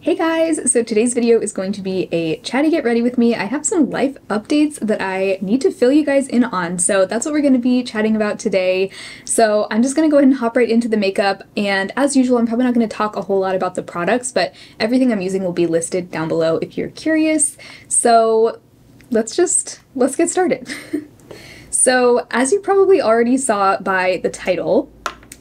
Hey guys! So today's video is going to be a chatty get ready with me. I have some life updates that I need to fill you guys in on, so that's what we're going to be chatting about today. So I'm just going to go ahead and hop right into the makeup, and as usual I'm probably not going to talk a whole lot about the products, but everything I'm using will be listed down below if you're curious. So let's get started. So as you probably already saw by the title,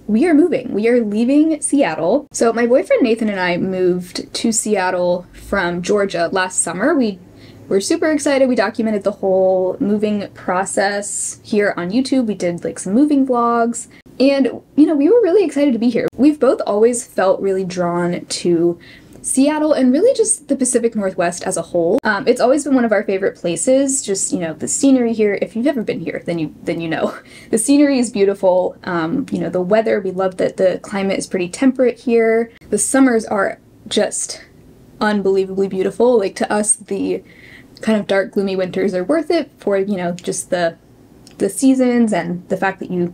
we are moving. We are leaving Seattle. So my boyfriend Nathan and I moved to Seattle from Georgia last summer. We were super excited. We documented the whole moving process here on YouTube. We did like some moving vlogs, and you know, we were really excited to be here. We've both always felt really drawn to Seattle and really just the Pacific Northwest as a whole. It's always been one of our favorite places. Just, you know, the scenery here, if you've never been here, then you know. The scenery is beautiful. You know, the weather, we love that the climate is pretty temperate here. The summers are just unbelievably beautiful. Like, to us, the kind of dark, gloomy winters are worth it for, you know, just the seasons and the fact that you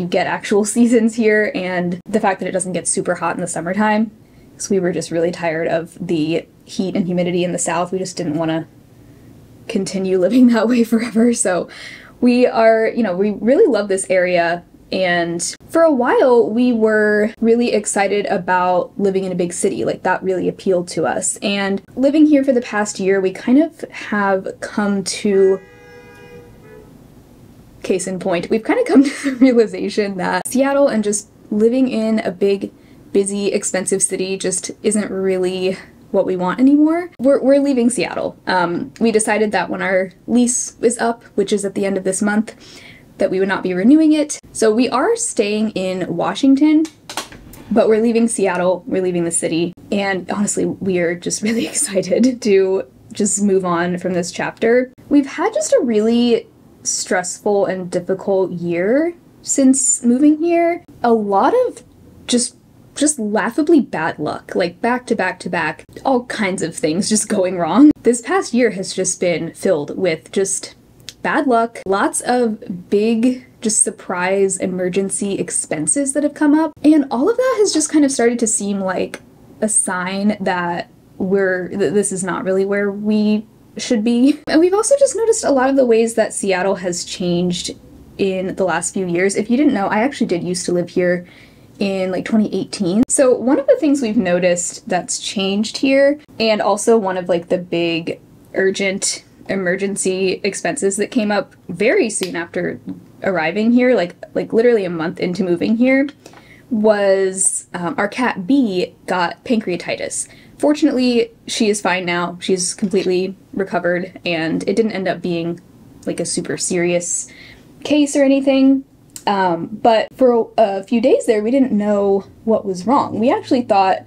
get actual seasons here, and the fact that it doesn't get super hot in the summertime. So we were just really tired of the heat and humidity in the South. We just didn't want to continue living that way forever. So we are, you know, we really love this area. And for a while, we were really excited about living in a big city. Like, that really appealed to us. And living here for the past year, we kind of have come to, case in point, we've kind of come to the realization that Seattle and just living in a big, busy, expensive city just isn't really what we want anymore. We're leaving Seattle. We decided that when our lease is up, which is at the end of this month, that we would not be renewing it. So we are staying in Washington, but we're leaving Seattle, we're leaving the city, and honestly, we are just really excited to just move on from this chapter. We've had just a really stressful and difficult year since moving here. A lot of just laughably bad luck, like back to back to back, all kinds of things just going wrong. This past year has just been filled with just bad luck, lots of big, just surprise emergency expenses that have come up, and all of that has just kind of started to seem like a sign that this is not really where we should be. And we've also just noticed a lot of the ways that Seattle has changed in the last few years. If you didn't know, I actually did used to live here in like 2018. So one of the things we've noticed that's changed here, and also one of like the big urgent emergency expenses that came up very soon after arriving here, like literally a month into moving here, was our cat B got pancreatitis. Fortunately, she is fine now. She's completely recovered, and it didn't end up being like a super serious case or anything. But for a few days there, we didn't know what was wrong. We actually thought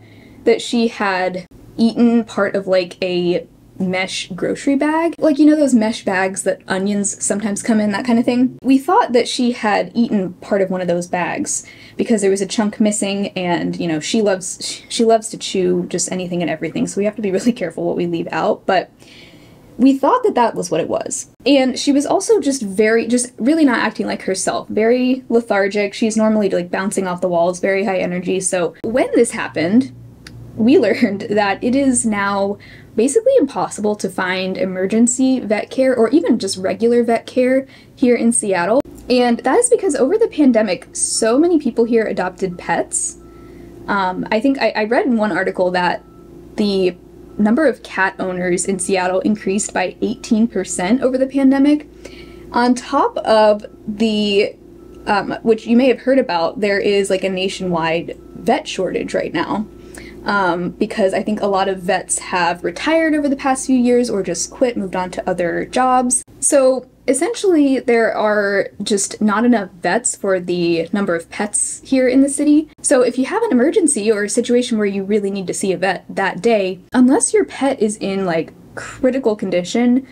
that she had eaten part of like a mesh grocery bag. Like, you know those mesh bags that onions sometimes come in, that kind of thing? We thought that she had eaten part of one of those bags because there was a chunk missing, and, you know, she loves to chew just anything and everything, so we have to be really careful what we leave out. But we thought that that was what it was. And she was also just really not acting like herself. Very lethargic. She's normally like bouncing off the walls, very high energy. So when this happened, we learned that it is now basically impossible to find emergency vet care or even just regular vet care here in Seattle. And that is because over the pandemic, so many people here adopted pets. I think I read in one article that the number of cat owners in Seattle increased by 18% over the pandemic. On top of the, which you may have heard about, there is like a nationwide vet shortage right now. Because I think a lot of vets have retired over the past few years or just quit, moved on to other jobs. So essentially there are just not enough vets for the number of pets here in the city. So if you have an emergency or a situation where you really need to see a vet that day, unless your pet is in like critical condition,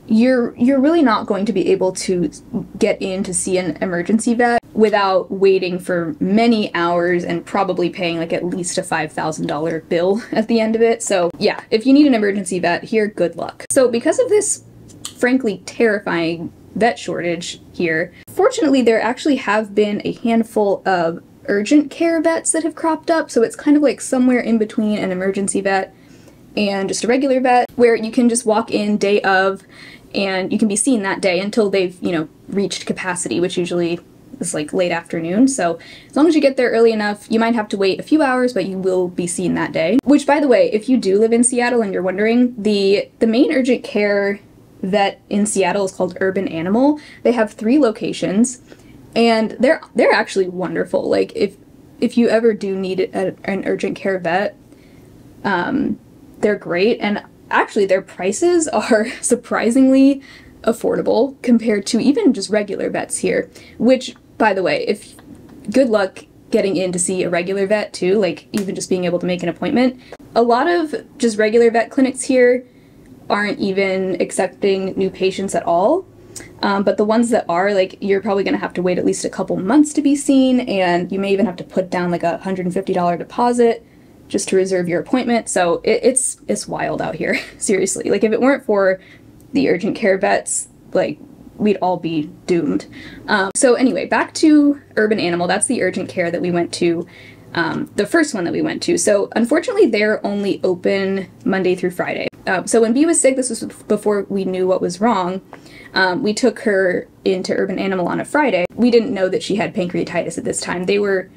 you're really not going to be able to get in to see an emergency vet without waiting for many hours and probably paying like at least a $5,000 bill at the end of it. So yeah, if you need an emergency vet here, good luck. So because of this frankly terrifying vet shortage here, fortunately there actually have been a handful of urgent care vets that have cropped up, so it's kind of like somewhere in between an emergency vet and just a regular vet, where you can just walk in day of and you can be seen that day until they've, you know, reached capacity, which usually is like late afternoon. So as long as you get there early enough, you might have to wait a few hours, but you will be seen that day. Which, by the way, if you do live in Seattle and you're wondering, the main urgent care vet in Seattle is called Urban Animal. They have 3 locations, and they're actually wonderful. Like, if you ever do need an urgent care vet, they're great, and actually their prices are surprisingly affordable compared to even just regular vets here, which, by the way, good luck getting in to see a regular vet too, like even just being able to make an appointment. A lot of just regular vet clinics here aren't even accepting new patients at all, but the ones that are, like, you're probably gonna have to wait at least a couple months to be seen, and you may even have to put down like a $150 deposit just to reserve your appointment. So it's wild out here, seriously. Like, if it weren't for the urgent care vets, like, we'd all be doomed. So anyway, back to Urban Animal. That's the urgent care that we went to, the first one that we went to. So unfortunately, they're only open Monday through Friday. So when Bea was sick, this was before we knew what was wrong, we took her into Urban Animal on a Friday. We didn't know that she had pancreatitis at this time. They were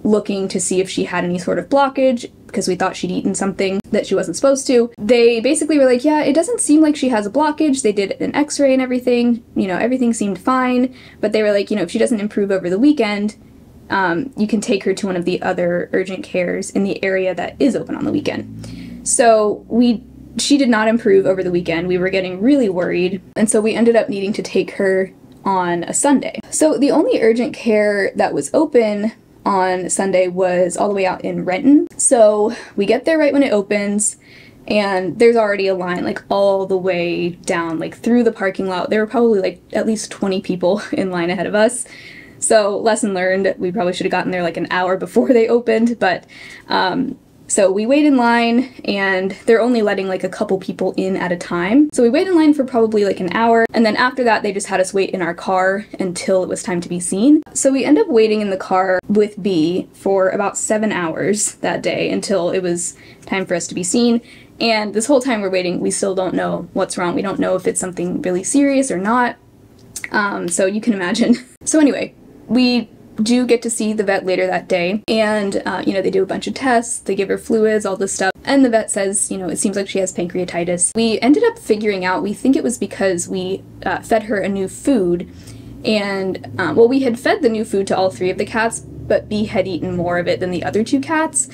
looking to see if she had any sort of blockage, because we thought she'd eaten something that she wasn't supposed to. They basically were like, yeah, it doesn't seem like she has a blockage. They did an x-ray and everything, you know, everything seemed fine, but they were like, you know, if she doesn't improve over the weekend, you can take her to one of the other urgent cares in the area that is open on the weekend. So she did not improve over the weekend. We were getting really worried, and so we ended up needing to take her on a Sunday. So the only urgent care that was open on Sunday was all the way out in Renton. So we get there right when it opens, and there's already a line like all the way down, like through the parking lot. There were probably like at least 20 people in line ahead of us. So lesson learned, we probably should have gotten there like an hour before they opened, but so we wait in line, and they're only letting like a couple people in at a time. So we wait in line for probably like an hour, and then after that they just had us wait in our car until it was time to be seen. So we end up waiting in the car with Bea for about 7 hours that day until it was time for us to be seen. And this whole time we're waiting, we still don't know what's wrong. We don't know if it's something really serious or not. So you can imagine. So anyway, we do get to see the vet later that day, and you know, they do a bunch of tests, they give her fluids, all this stuff, and the vet says, you know, it seems like she has pancreatitis. We ended up figuring out, we think it was because we fed her a new food, and well, we had fed the new food to all 3 of the cats, but Bea had eaten more of it than the other 2 cats,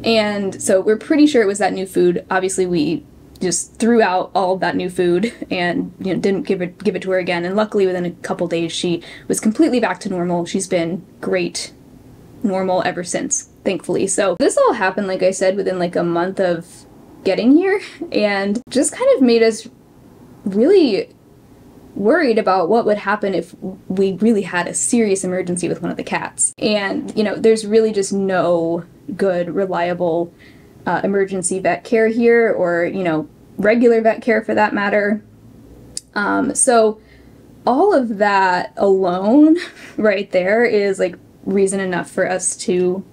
and so we're pretty sure it was that new food. Obviously we just threw out all of that new food and, you know, didn't give it to her again, and luckily within a couple days she was completely back to normal. She's been great, normal ever since, thankfully. So this all happened, like I said, within like a month of getting here, and just kind of made us really worried about what would happen if we really had a serious emergency with one of the cats. And, you know, there's really just no good, reliable emergency vet care here, or, you know, regular vet care for that matter. So all of that alone right there is like reason enough for us to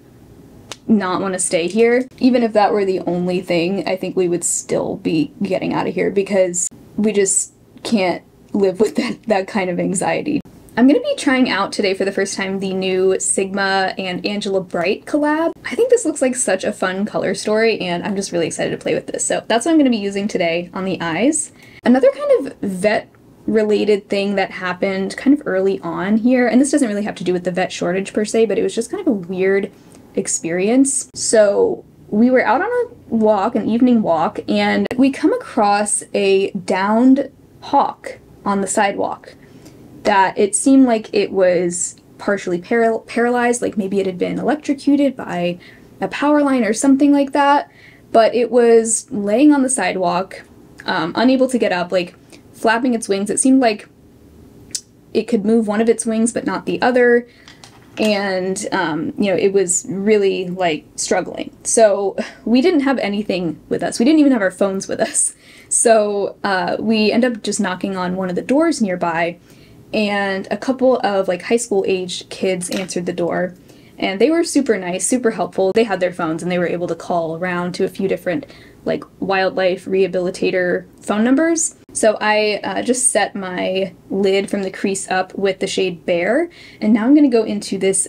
not want to stay here. Even if that were the only thing, I think we would still be getting out of here, because we just can't live with that kind of anxiety. I'm going to be trying out today for the first time the new Sigma and Angela Bright collab. I think this looks like such a fun color story, and I'm just really excited to play with this. So that's what I'm going to be using today on the eyes. Another kind of vet-related thing that happened kind of early on here, and this doesn't really have to do with the vet shortage per se, but it was just kind of a weird experience. So we were out on a walk, an evening walk, and we come across a downed hawk on the sidewalk that it seemed like it was partially paralyzed, like maybe it had been electrocuted by a power line or something like that, but it was laying on the sidewalk, unable to get up, like flapping its wings. It seemed like it could move one of its wings but not the other, and you know, it was really like struggling. So we didn't have anything with us. We didn't even have our phones with us. So we ended up just knocking on one of the doors nearby, and a couple of like high school aged kids answered the door, and they were super nice, super helpful. They had their phones and they were able to call around to a few different like wildlife rehabilitator phone numbers. So I just set my lid from the crease up with the shade Bare, and now I'm going to go into this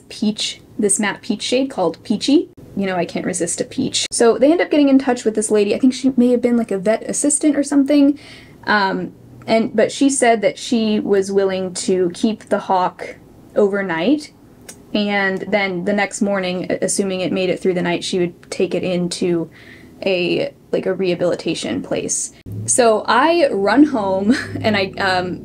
matte peach shade called Peachy. You know, I can't resist a peach. So they end up getting in touch with this lady. I think she may have been like a vet assistant or something. But she said that she was willing to keep the hawk overnight, and then the next morning, assuming it made it through the night, she would take it into a rehabilitation place. So I run home and I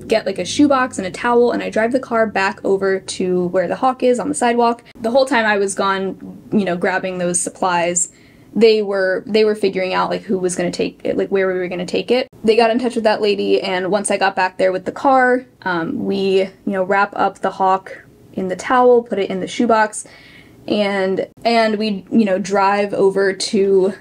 get like a shoebox and a towel, and I drive the car back over to where the hawk is on the sidewalk. The whole time I was gone, you know, grabbing those supplies, they were figuring out like who was going to take it, like where we were going to take it. They got in touch with that lady, and once I got back there with the car, we, you know, wrap up the hawk in the towel, put it in the shoebox, and we, you know, drive over to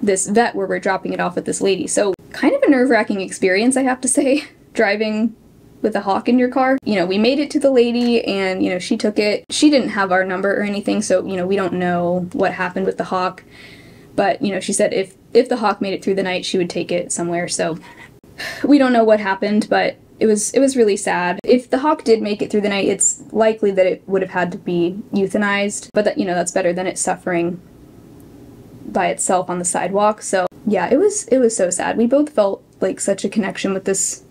this vet where we're dropping it off with this lady. So kind of a nerve-wracking experience, I have to say, driving with a hawk in your car. You know, we made it to the lady, and, you know, she took it. She didn't have our number or anything, so, you know, we don't know what happened with the hawk. But, you know, she said if the hawk made it through the night, she would take it somewhere. So we don't know what happened, but it was really sad. If the hawk did make it through the night, it's likely that it would have had to be euthanized. But that, you know, that's better than it suffering by itself on the sidewalk. So yeah, it was so sad. We both felt like such a connection with this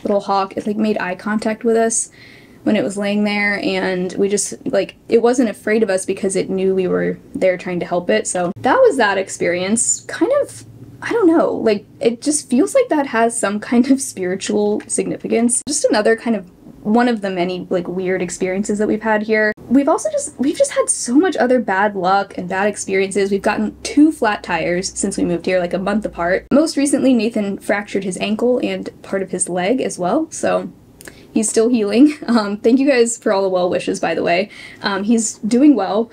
little hawk. It like made eye contact with us when it was laying there, and we just, like, it wasn't afraid of us because it knew we were there trying to help it. So that was that experience. Kind of, I don't know, like, it just feels like that has some kind of spiritual significance. Just another kind of one of the many, like, weird experiences that we've had here. We've just had so much other bad luck and bad experiences. We've gotten 2 flat tires since we moved here, like a month apart. Most recently, Nathan fractured his ankle and part of his leg as well, so he's still healing. Thank you guys for all the well wishes, by the way. He's doing well.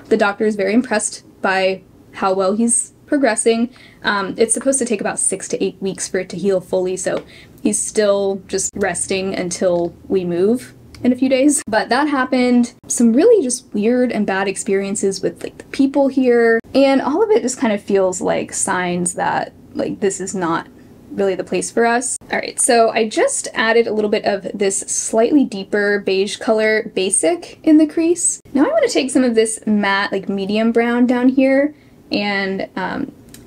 The doctor is very impressed by how well he's progressing. It's supposed to take about 6 to 8 weeks for it to heal fully, so he's still just resting until we move in a few days. But that happened. Some really just weird and bad experiences with like the people here, and all of it just kind of feels like signs that like this is not really the place for us. Alright, so I just added a little bit of this slightly deeper beige color basic in the crease. Now I want to take some of this matte, like medium brown down here and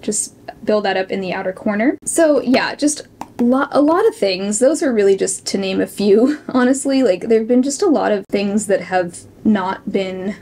just build that up in the outer corner. So yeah, just a lot of things. Those are really just to name a few, honestly. Like, there have been just a lot of things that have not been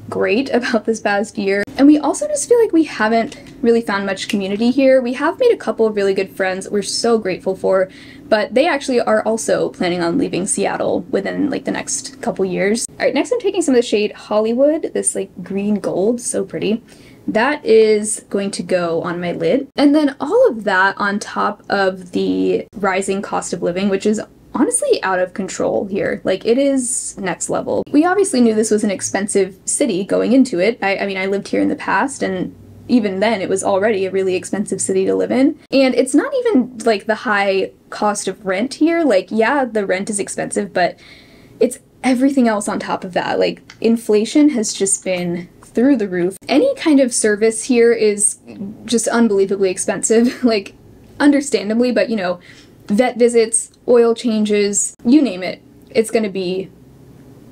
great about this past year. And we also just feel like we haven't really found much community here. We have made a couple of really good friends that we're so grateful for, but they actually are also planning on leaving Seattle within like the next couple years. Alright, next I'm taking some of the shade Hollywood, this like green gold, so pretty. That is going to go on my lid. And then all of that on top of the rising cost of living, which is honestly out of control here. Like, it is next level. We obviously knew this was an expensive city going into it. I mean, I lived here in the past, and even then it was already a really expensive city to live in. And it's not even like the high cost of rent here. Like, yeah, the rent is expensive, but it's everything else on top of that. Like, inflation has just been through the roof. Any kind of service here is just unbelievably expensive. Like, understandably, but you know, vet visits, oil changes, you name it, it's gonna be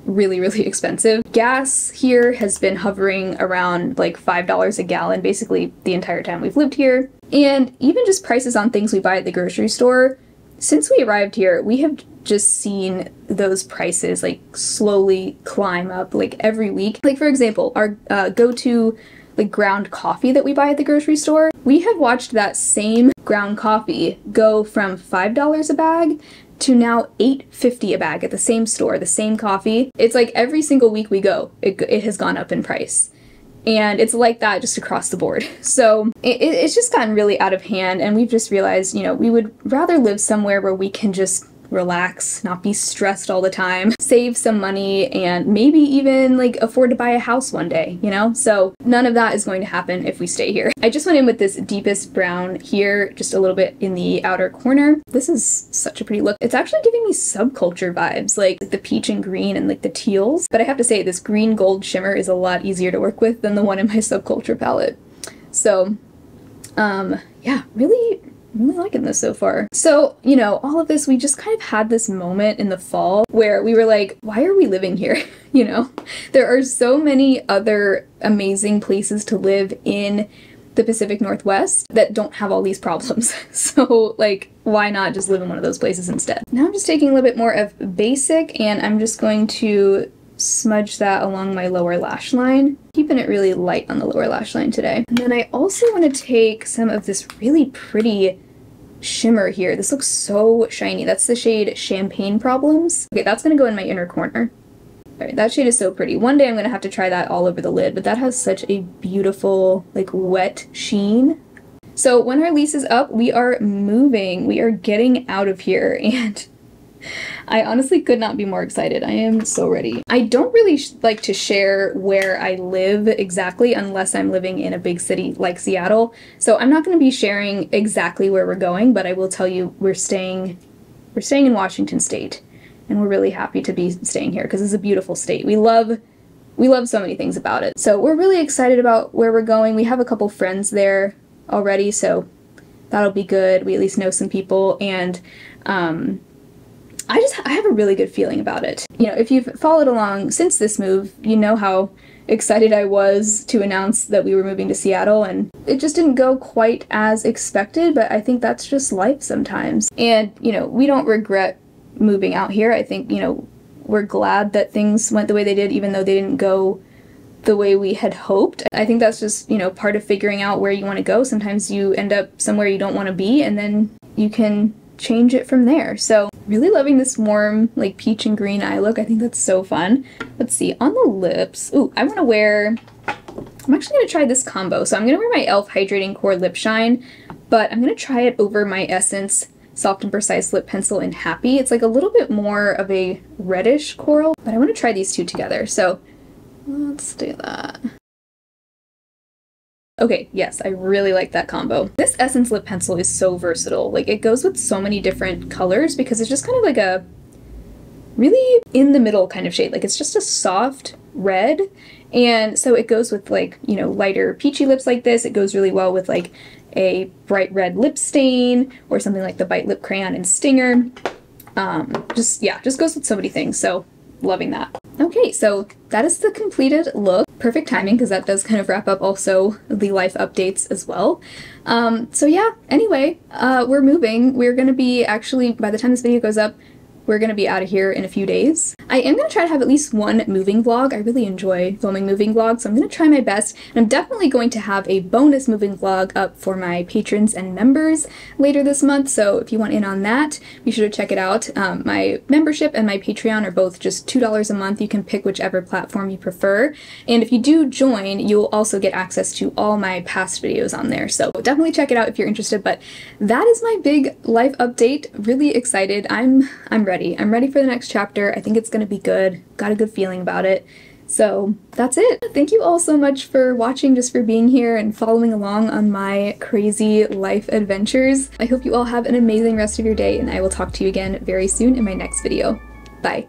really, really expensive. Gas here has been hovering around like $5 a gallon basically the entire time we've lived here. And even just prices on things we buy at the grocery store, since we arrived here, we have just seen those prices like slowly climb up like every week. Like, for example, our go-to like ground coffee that we buy at the grocery store, we have watched that same ground coffee go from $5 a bag to now $8.50 a bag at the same store, the same coffee. It's like every single week we go, it has gone up in price. And it's like that just across the board. So it's just gotten really out of hand, and we've just realized, you know, we would rather live somewhere where we can just relax, not be stressed all the time, save some money, and maybe even like afford to buy a house one day, you know? So none of that is going to happen if we stay here. I just went in with this deepest brown here, just a little bit in the outer corner. This is such a pretty look. It's actually giving me subculture vibes, like the peach and green and like the teals. But I have to say, this green gold shimmer is a lot easier to work with than the one in my subculture palette. So, yeah, really liking this so far. So, you know, all of this, we just kind of had this moment in the fall where we were like, why are we living here? You know, there are so many other amazing places to live in the Pacific Northwest that don't have all these problems. So, like, why not just live in one of those places instead? Now I'm just taking a little bit more of basic, and I'm just going to smudge that along my lower lash line, keeping it really light on the lower lash line today. And then I also want to take some of this really pretty shimmer here. This looks so shiny. That's the shade Champagne Problems. Okay, that's gonna go in my inner corner. Alright, that shade is so pretty. One day I'm gonna have to try that all over the lid, but that has such a beautiful, like, wet sheen. So when our lease is up, we are moving. We are getting out of here, and I honestly could not be more excited. I am so ready. I don't really like to share where I live exactly unless I'm living in a big city like Seattle. So I'm not going to be sharing exactly where we're going, but I will tell you we're staying in Washington State, and we're really happy to be staying here because it's a beautiful state. We love so many things about it. So we're really excited about where we're going. We have a couple friends there already, so that'll be good. We at least know some people, and I have a really good feeling about it. You know, if you've followed along since this move, you know how excited I was to announce that we were moving to Seattle, and it just didn't go quite as expected, but I think that's just life sometimes. And, you know, we don't regret moving out here. I think, you know, we're glad that things went the way they did, even though they didn't go the way we had hoped. I think that's just, you know, part of figuring out where you want to go. Sometimes you end up somewhere you don't want to be, and then you can change it from there. So really loving this warm, like, peach and green eye look. I think that's so fun. Let's see, on the lips, ooh, I'm actually gonna try this combo. So I'm gonna wear my e.l.f. Hydrating Core Lip Shine, but I'm gonna try it over my Essence Soft and Precise Lip Pencil in Happy. It's like a little bit more of a reddish coral, but I want to try these two together. So let's do that. Okay, yes, I really like that combo. This Essence lip pencil is so versatile. Like, it goes with so many different colors because it's just kind of like a really in the middle kind of shade. Like, it's just a soft red, and so it goes with, like, you know, lighter peachy lips like this. It goes really well with, like, a bright red lip stain or something like the Bite Lip Crayon in Stinger. Just goes with so many things, so loving that. Okay, so that is the completed look. Perfect timing because that does kind of wrap up also the life updates as well. So yeah, anyway, we're moving. We're gonna be, actually, by the time this video goes up, we're gonna be out of here in a few days. I am gonna try to have at least one moving vlog. I really enjoy filming moving vlogs, so I'm gonna try my best. And I'm definitely going to have a bonus moving vlog up for my patrons and members later this month, so if you want in on that, be sure to check it out. My membership and my Patreon are both just $2 a month. You can pick whichever platform you prefer. And if you do join, you'll also get access to all my past videos on there, so definitely check it out if you're interested. But that is my big life update. Really excited. I'm ready. I'm ready for the next chapter. I think it's gonna be good. Got a good feeling about it. So that's it. Thank you all so much for watching, just for being here and following along on my crazy life adventures. I hope you all have an amazing rest of your day, and I will talk to you again very soon in my next video. Bye.